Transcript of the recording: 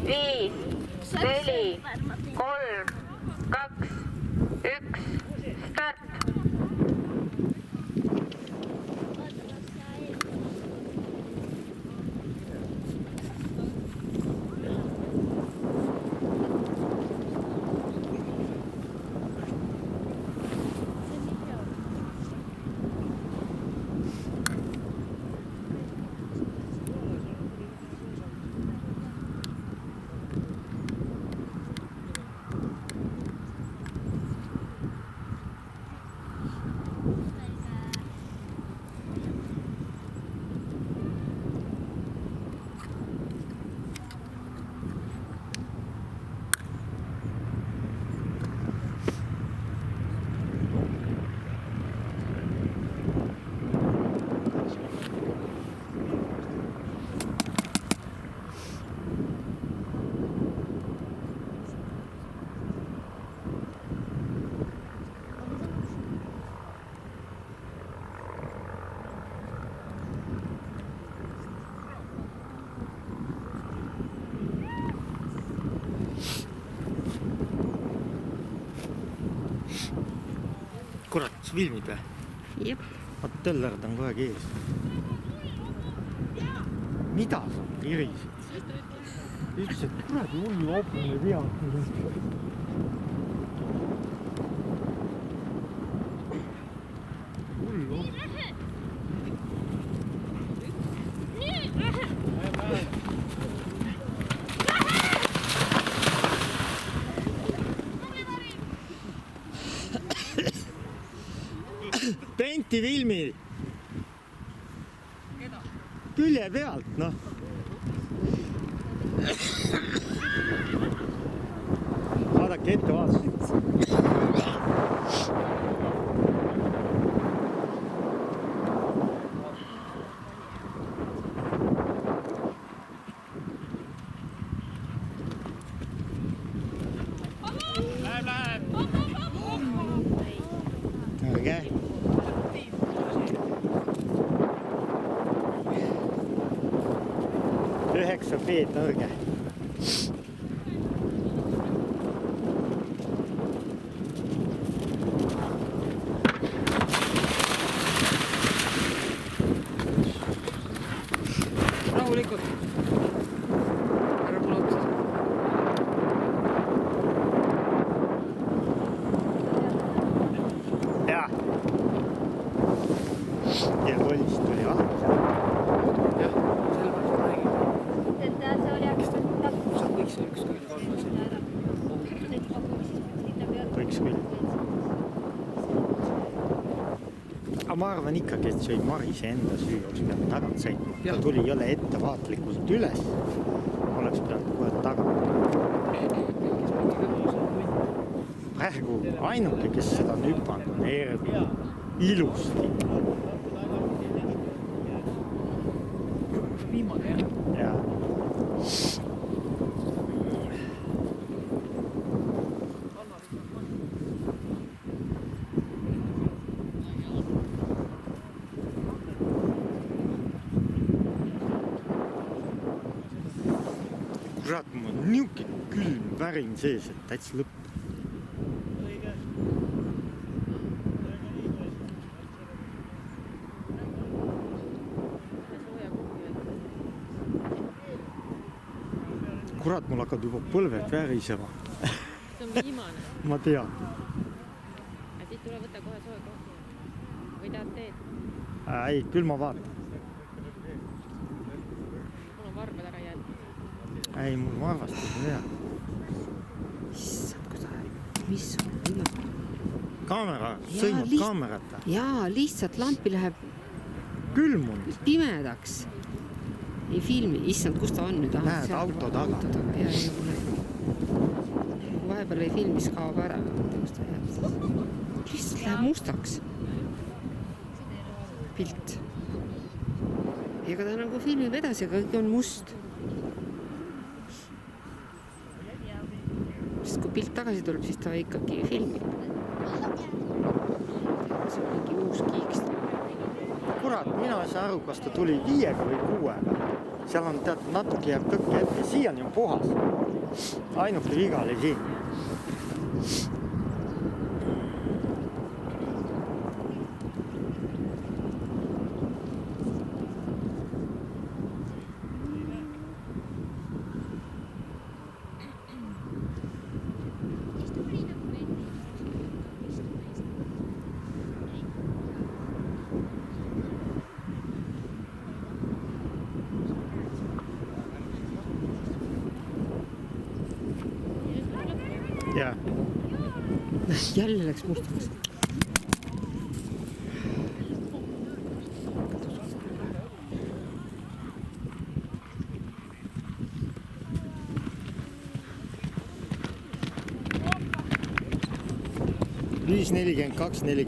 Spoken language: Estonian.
5, 4, 3, 2, 1, start. Kurat, sa filmid või? Jep. Vaat tellerd on kohe ees. Mida sa kirisid? Ütles, et kurat, hullu hopune peab. Hullu hopune. Penti filmi külje pealt, noh. Vaadake ette vaatasid. Läheb. Ärge. Üheksa feet õrge. Rahulikult. Ära puluta. Jaa. Ja kollist tuli vahel seal. Jah, sellepärast ma räägin. Sa võiks üks küll kolmas. Võiks küll. Aga ma arvan ikkagi, et see oli Marise enda süü, oleks pidanud tagant sõitma. Ta tuli jälle ettevaatlikult üles. Oleks pidanud kohe tagant. Praegu ainuke, kes seda on hüpanud, on Ervi. Ilusti. Viimane jah. Jaa. Kurat, mul on niuke külm värin sees, et täitsa lõpp. Kurat, mul hakkad juba põlved värisema. See on viimane. Ma tean. Ja siis tule võtta kohe soe kohvi. Või tahad teed? Ei, küll ma vaatan. Mul on varbad ära jäänud. Ei, mul varvastus on hea. Issand, kui ta mis on üle. Kaamera, sõimab kaamerata. Jaa, lihtsalt lampi läheb Külmunud. pimedaks. Ei filmi, issand, kus ta on nüüd? Näed, auto taga. Ja ei ole. Vahepeal ei filmis kaob ära. Lihtsalt läheb mustaks. Pilt. Ega ta nagu filmib edasi, aga kõik on must. Sest kui pilt tagasi tuleb, siis ta ikkagi filmib. See on mingi uus kiiks. Kurat, mina ei saa aru, kas ta tuli 5 või 6. seal on tead natuke jääb tõkke ette, siiani on puhas. Ainuke viga oli siin. Ja. Jälle läks mustamaks. Viis 42, 47.